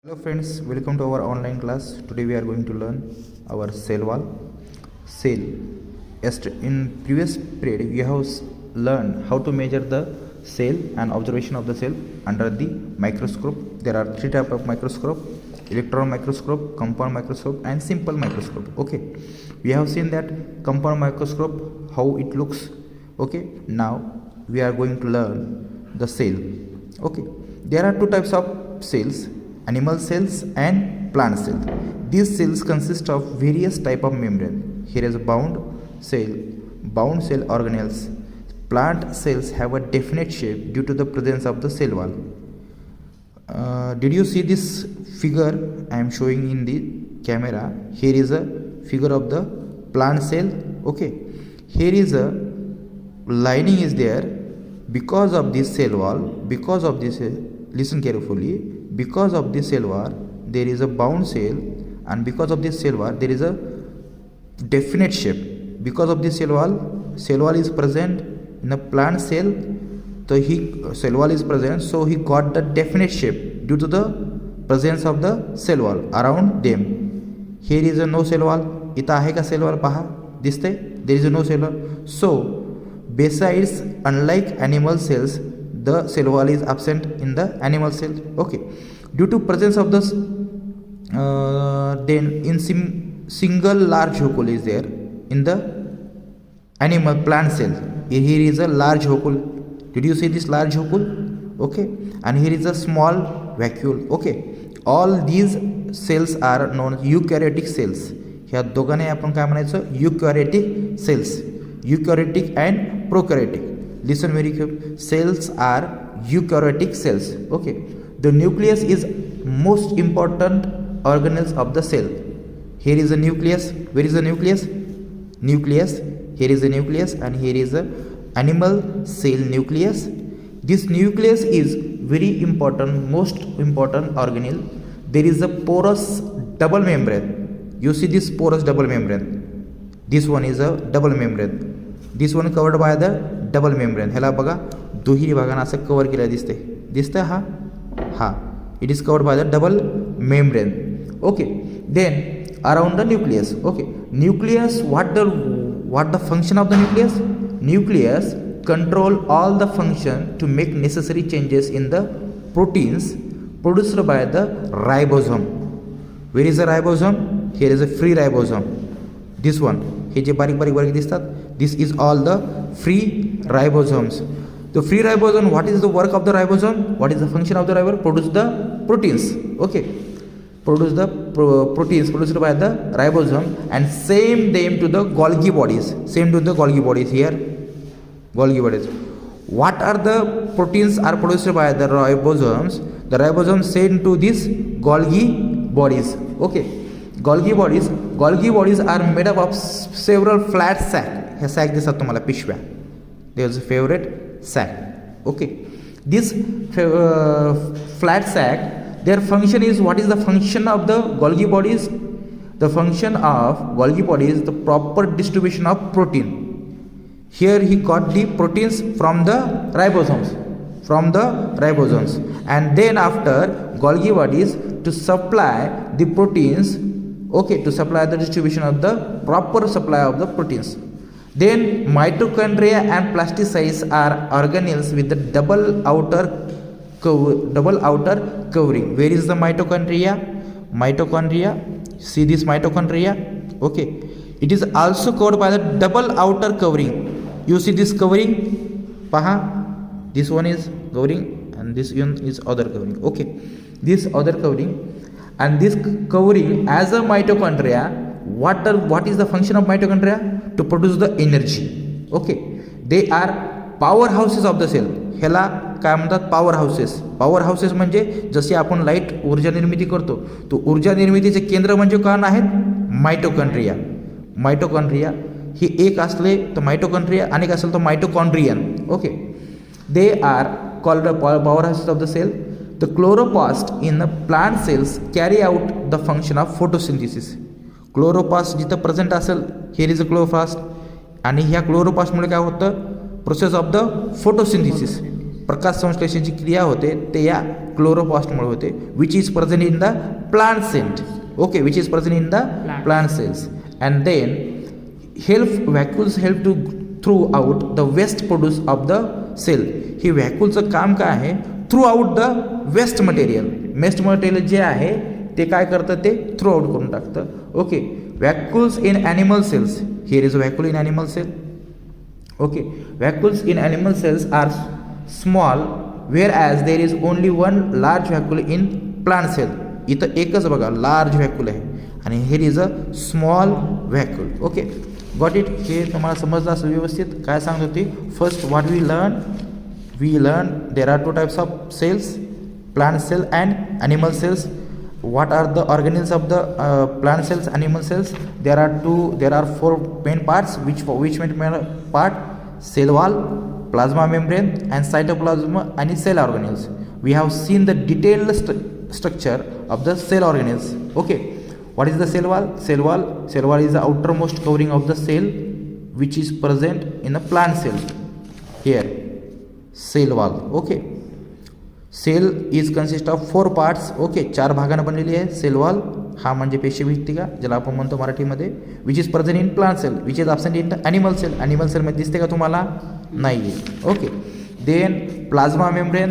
Hello friends, welcome to our online class. Today we are going to learn our cell wall. Cell. In previous period we have learned how to measure the cell and observation of the cell under the microscope. There are three types of microscope: electron microscope, compound microscope, and simple microscope. Okay, we have seen that compound microscope how it looks. Okay, now we are going to learn the cell. Okay, there are two types of cells: animal cells and plant cells. These cells consist of various type of membrane. Here is a bound cell organelles. Plant cells have a definite shape due to the presence of the cell wall. Did you see this figure I am showing in the camera? Here is a figure of the plant cell. Okay, here is a lining is there. Because of this cell wall, because of this, listen carefully, because of this cell wall there is a bound cell, and because of this cell wall there is a definite shape. Because of this cell wall is present in a plant cell, so cell wall is present, so he got the definite shape due to the presence of the cell wall around them. Here is a no cell wall. इथं आहे का cell wall? पहा, दिसते, there is a no cell wall. So besides, unlike animal cells, the cell wall is absent in the animal cells. Okay, due to presence of the then in single large hole is there in the animal plant cell. Here is a large hole. Did you see this large hole? Okay, and here is a small vacuole. Okay, all these cells are known as eukaryotic cells. ह्या दोघांना आपण काय म्हणायचं? eukaryotic cells. Eukaryotic and prokaryotic. Listen very carefully. Cells are eukaryotic cells. Okay, the nucleus is most important organelles of the cell. Here is a nucleus. Where is the nucleus? Nucleus. Here is the nucleus, and here is the animal cell nucleus. This nucleus is very important, most important organelle. There is a porous double membrane. You see this porous double membrane. This one is a double membrane. This one covered by the double membrane. ह्याला बघा दुहेरी भागाने असं cover केलं दिसतंय हा it is covered by the double membrane. Okay, then around the nucleus. Okay, nucleus, what the function of the nucleus? Nucleus control all the function to make necessary changes in the proteins produced by the ribosome. Where is the ribosome? Here is a free ribosome. This one, हे जे बारीक बारीक दिसतात, this is all the free ribosomes. The free ribosome, what is the work of the ribosome? What is the function of the ribosome? Produce the proteins. Okay, produce the proteins produced by the ribosome and send them to the Golgi bodies. Send to the Golgi bodies. Here, Golgi bodies. What are the proteins are produced by the ribosomes? The ribosomes send to these Golgi bodies. Okay, Golgi bodies are made up of several flat sac. हे sac दिसतात तुम्हाला पिशव्या. There is a favorite sac. Okay, this flat sac, their function is, what is the function of the Golgi bodies? The function of Golgi bodies is the proper distribution of protein. Here he got the proteins from the ribosomes, and then after Golgi bodies to supply the proteins. Okay, to supply the distribution of the proper supply of the proteins. Then mitochondria and plastocytes are organelles with the double outer covering. Where is the mitochondria? See this mitochondria. Okay, it is also covered by the double outer covering. You see this covering? Paha, this one is covering and this one is other covering. Okay, this other covering. And this covering as a mitochondria, what is the function of mitochondria? To produce the energy. Okay, they are powerhouses of the cell. ह्याला काय म्हणतात? Power houses म्हणजे जसे आपण light ऊर्जा निर्मिती करतो, तो ऊर्जा निर्मितीचे केंद्र म्हणजे कोण आहेत? मायटोकॉन्ड्रिया. ही एक असले तर मायटोकॉन्ड्रिया, अनेक असेल तर mitochondrion. Okay, they are called powerhouses of the cell. The chloroplast in the plant cells carry out the function of photosynthesis. Chloroplast जिथं प्रेझेंट असेल, here is a chloroplast, आणि ह्या क्लोरोप्लास्टमुळे काय होतं? प्रोसेस ऑफ द फोटोसिंथेसिस, प्रकाश संश्लेषणाची क्रिया होते, ते या क्लोरोप्लास्टमुळे होते, which is present in the plant cell. Okay, which is present in the plant cells. And then vacuoles help to throw out the waste produce of the cell. ही व्हॅक्युलचं काम काय आहे, throw out the waste material जे आहे ते काय करतं, ते थ्रू आउट करून टाकतं. Okay, vacuoles in animal cells. Here is a vacuole in animal cell. Okay, vacuoles in animal cells are small whereas there is only one large vacuole in plant cell. इथं एकच बघा large vacuole आहे आणि here is a small vacuole. Okay, got it. हे तुम्हाला समजलं असं व्यवस्थित काय सांगत होती. First what we learn there are two types of cells, plant cell and animal cells. What are the organelles of the plant cells, animal cells? There are four main parts. Which main part? Cell wall, plasma membrane, and cytoplasm and cell organelles. We have seen the detailed structure of the cell organelles. Okay, what is the cell wall? Cell wall is the outermost covering of the cell which is present in a plant cell. Here, cell wall. Okay. Cell is consist of 4 parts. Okay, 4 भागानं बनलेली आहे cell wall. हा म्हणजे पेशीभित्तिका ज्याला आपण म्हणतो मराठीमध्ये. Which is present in plant cell, which is absent in animal cell. Animal सेलमध्ये दिसते का तुम्हाला? नाही आहे. Okay, then plasma membrane.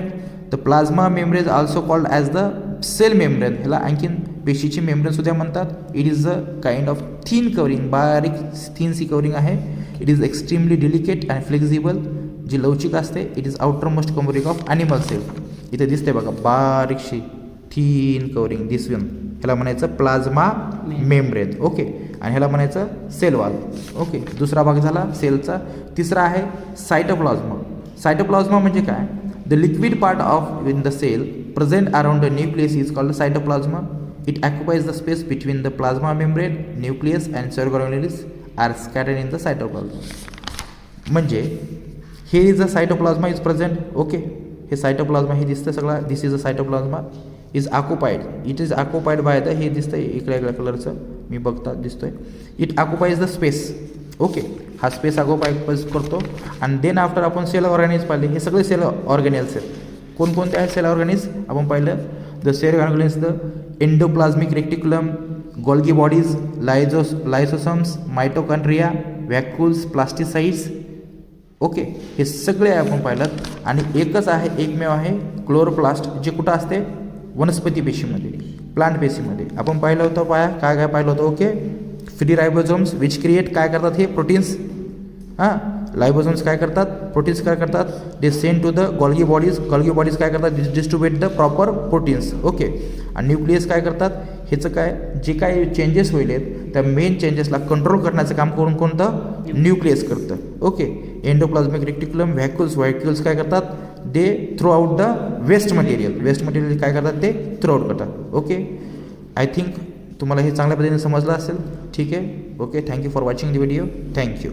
The plasma membrane also called as the cell membrane. ह्याला आणखीन पेशीची मेम्ब्रेन सुद्धा म्हणतात. It is a kind of thin covering, बारीक थिन सी कवरिंग आहे. It is extremely delicate and flexible, जी लवचिक असते. It is outermost covering of animal cell. इथे दिसते बघा बारीकशी थीन कवरिंग, दिस वन. ह्याला म्हणायचं प्लाझ्मा मेम्ब्रेन. ओके, आणि ह्याला म्हणायचं सेल वॉल. ओके, दुसरा भाग झाला सेलचा. तिसरा आहे सायटोप्लाझ्मा. सायटोप्लाझ्मा म्हणजे काय? The liquid part of in the cell present around the nucleus is called cytoplasm. It occupies the space between the plasma membrane, nucleus and cell organelles are scattered in the cytoplasm. म्हणजे हे is a cytoplasm is present. Okay, हे cytoplasm हे दिसतं सगळं. This is a cytoplasm is occupied. It is occupied by the, हे दिसतं इकडे वेगळ्या कलरचं मी बघता दिसतोय. It occupies the space. Okay, हा स्पेस ऑक्युपाइज करतो. आणि देन आफ्टर आपण सेल ऑर्गॅनिल्स पाहिले. हे सगळे सेल ऑर्गॅनिल्स आहेत. कोणकोणते आहेत सेल ऑर्गॅनिल्स आपण पाहिलं? The cell organelles, the endoplasmic reticulum, Golgi bodies, lysosomes, mitochondria, vacuoles, plastids. Okay, हे सगळे आपण पाहिलं. आणि एकच आहे, एकमेव आहे क्लोरोप्लास्ट, जे कुठं असते? वनस्पती पेशीमध्ये, प्लांट पेशीमध्ये. आपण पाहिलं होतं काय पाहिलं होतं? Okay, free ribosomes which create काय करतात? हे प्रोटीन्स. हां, लायबोझोम्स काय करतात? प्रोटीन्स काय करतात? They send to the Golgi bodies. Golgi bodies काय करतात? Distribute the proper proteins. Okay, आणि न्यूक्लियस काय करतात? ह्याचं काय, जे काय चेंजेस होईल त्या मेन चेंजेसला कंट्रोल करण्याचं काम करून कोणतं? न्यूक्लियस करतं. ओके, एंडोप्लाझमिक रेक्टिक्युलम, व्हॅक्युल्स काय करतात? They throw out the waste material काय करतात? ते थ्रू आउट करतात. ओके, आय थिंक तुम्हाला हे चांगल्या पद्धतीने समजलं असेल. ठीक आहे. Okay, thank you for watching the video. Thank you.